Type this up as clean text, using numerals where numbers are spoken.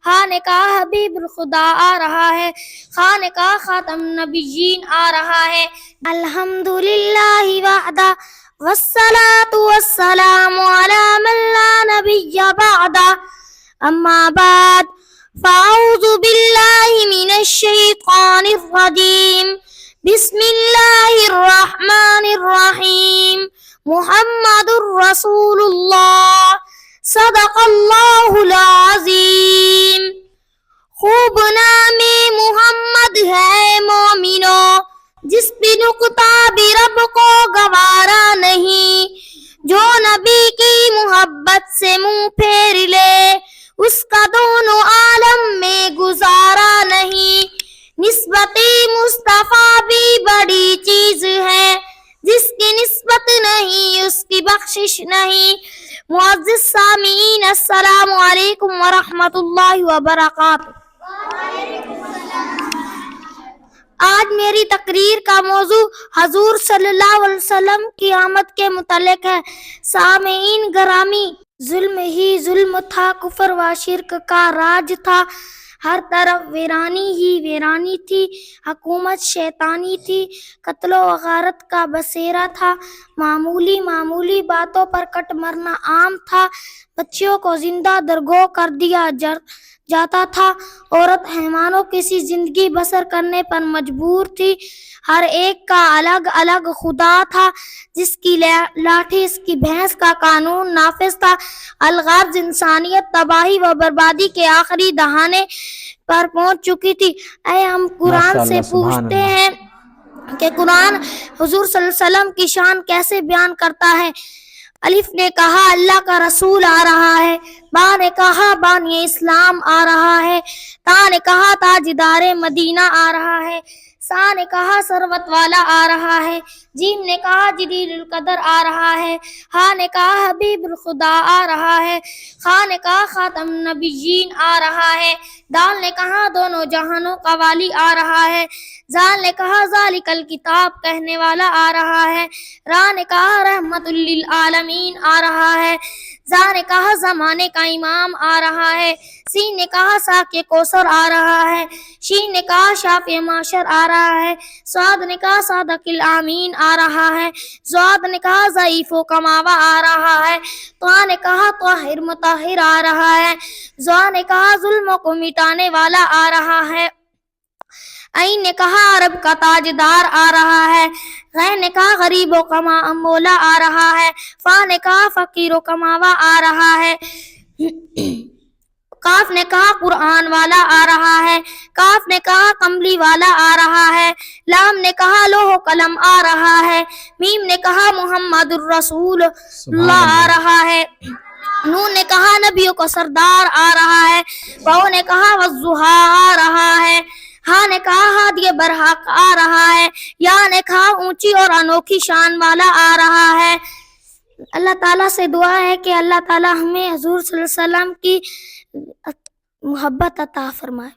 ہاں نے کہا حبیب الخدا آ رہا ہے، خاں نے کہا خاتم النبیین آ رہا ہے۔ الحمدللہ وحدہ والصلاة والسلام علی من لا نبی بعدہ، اما بعد فاعوذ باللہ من الشیطان الرجیم، بسم اللہ الرحمن الرحیم، محمد رسول اللہ، صدق اللہ العظیم۔ خوب نام محمد ہے مومنو، جس بھی نقطہ بھی رب کو گوارا نہیں، جو نبی کی محبت سے منہ پھیر لے اس کا دونوں عالم میں گزارا نہیں۔ نسبت مصطفیٰ بھی بڑی چیز ہے، جس کی نسبت نہیں اس کی بخشش نہیں۔ معزز سامعین، السلام علیکم ورحمۃ اللہ وبرکاتہ۔ آج میری تقریر کا موضوع حضور صلی اللہ علیہ وسلم کی آمد کے متعلق ہے۔ سامعین گرامی، ظلم ہی ظلم تھا، کفر و شرک کا راج تھا، ہر طرف ویرانی ہی ویرانی تھی، حکومت شیطانی تھی، قتل و غارت کا بسیرا تھا، معمولی باتوں پر کٹ مرنا عام تھا، بچیوں کو زندہ درگو کر دیا جاتا تھا، عورت حیوانوں کسی زندگی بسر کرنے پر مجبور تھی، ہر ایک کا الگ الگ خدا تھا، جس کی لاٹھی اس کی بھینس کا قانون نافذ تھا۔ الغرض انسانیت تباہی و بربادی کے آخری دہانے پر پہنچ چکی تھی۔ ہم قرآن سے پوچھتے ہیں کہ قرآن حضور صلی اللہ علیہ وسلم کی شان کیسے بیان کرتا ہے۔ الف نے کہا اللہ کا رسول آ رہا ہے، با نے کہا بانی اسلام آ رہا ہے، تا نے کہا تاجدار مدینہ آ رہا ہے، سا نے کہا ثروت والا آ رہا ہے، جیم نے کہا جلیل القدر آ رہا ہے، ہا نے کہا حبیب الخدا آ رہا ہے، خا نے کہا خاتم النبیین آ رہا ہے، دال نے کہا دونوں جہانوں کا والی آ رہا ہے، زال نے کہا ذالک الکتاب کہنے والا آ رہا ہے، را نے کہا رحمت للعالمین آ رہا ہے، زا نے کہا زمانے کا امام آ رہا ہے، سین نے کہا ساقی کوثر آ رہا ہے، شین نے کہا شافع معاشر آ رہا ہے، صاد نے کہا صادق الامین آ رہا ہے، زواد نے کہا ضعیف و کماوا آ رہا ہے، طا نے کہا طاہر مطہر آ رہا ہے، زوا نے کہا ظلموں کو مٹانے والا آ رہا ہے، عین نے کہا عرب کا تاجدار آ رہا ہے، غین نے کہا غریب و کما مولا آ رہا ہے، فا نے کہا فقیر و کماوا آ رہا ہے، کاف نے کہا قرآن والا آ رہا ہے، کاف نے کہا کملی والا آ رہا ہے، لام نے کہا لوح و قلم آ رہا ہے، میم نے کہا محمد الرسول اللہ آ رہا ہے، نون نے کہا نبیوں کا سردار آ رہا ہے، واو نے کہا والضحیٰ آ رہا ہے، ہاں نے کہا ہادی برحق آ رہا ہے، یا نے کہا اونچی اور انوکھی شان والا آ رہا ہے۔ اللہ تعالیٰ سے دعا ہے کہ اللہ تعالیٰ ہمیں حضور صلی اللہ علیہ وسلم کی محبت عطا فرمائے۔